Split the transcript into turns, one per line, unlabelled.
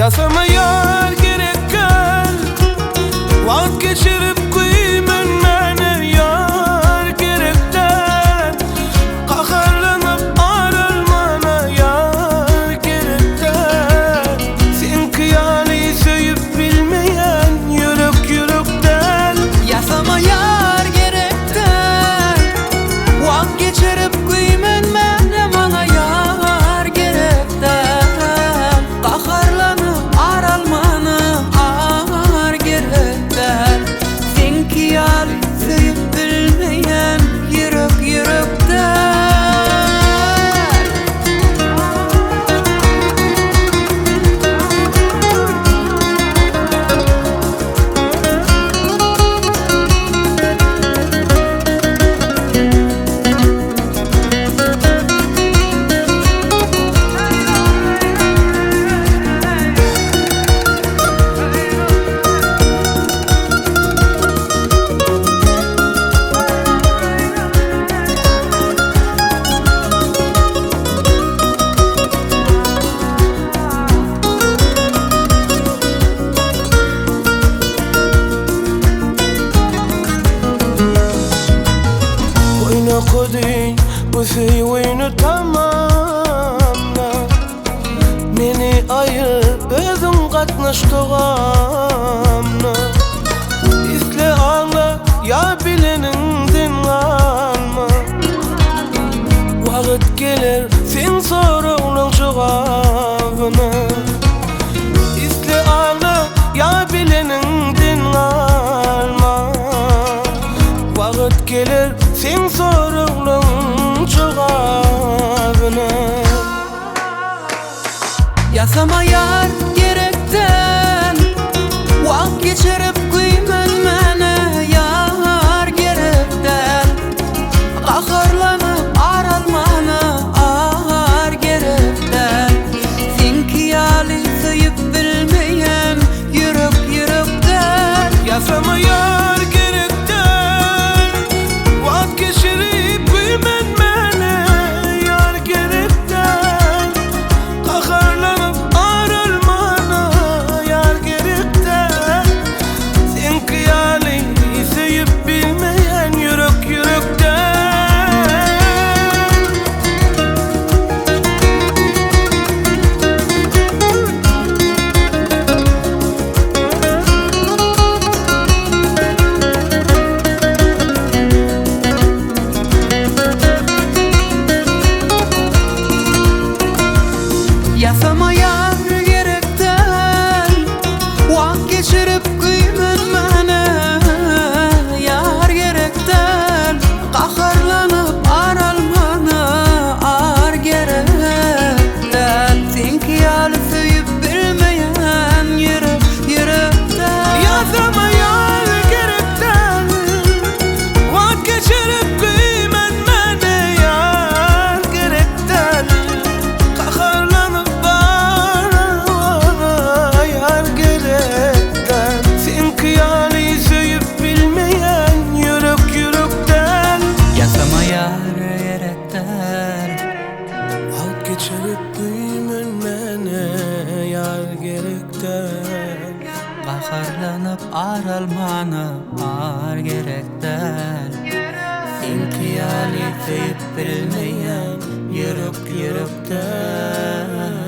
Yasama yar gerek gel, vaz geçirip kıymen mene yar gerekten, kaharlanıp aralmana yar gerekten. Sen kıyali söyüp bilmeyen yürek yürekten.
Yasama yar gerekten, vaz geçirip kıymen mene bana yar gerekten, kaharlanıp aralmana ağır gerekten. Sen kıyali söyüp bilmeyen yürek yürekten.
Kudin bu suyunu tamamla, meni ayır özün katnaştığımla. İsle ağla ya bilenindin alma, vakit gelir sen sorulun cevabını. İsle ağla ya bilenindin alma, vakit gelir sen sorulun cevabını.
Yasama yar gerekten, vaz geçirip kıymen mene yar gerekten, kaharlanıp aralmana ağır gerekten. Sen kıyali söyüp bilmeyen yürek yürekten.
Yasama yar gerekten, vaz geçirip kıymen mene yar gerekten, kaharlanıp aralmana yar gerekten. Sen kıyali söyüp bilmeyen yürek yürekten.
Yasama yar gerekten, vaz geçirip kıymen mene yar gerekten, kaharlanıp aralmana ağır gerekten. Sen kıyali söyüp bilmeyen yürek yürekten.
Yasama yar gerekten, vaz geçirip kıymen mene yar gerekten, kaharlanıp aralmana yar gerekten. Sen kıyali söyüp bilmeyen yürek yürekten.
Yasama yar gerekten,
Vaz geçirip kıymen mene yar gerekten.
kaharlanıp aralmana ağır gerekten. Sen kıyali söyüp bilmeyen yürek yürekten.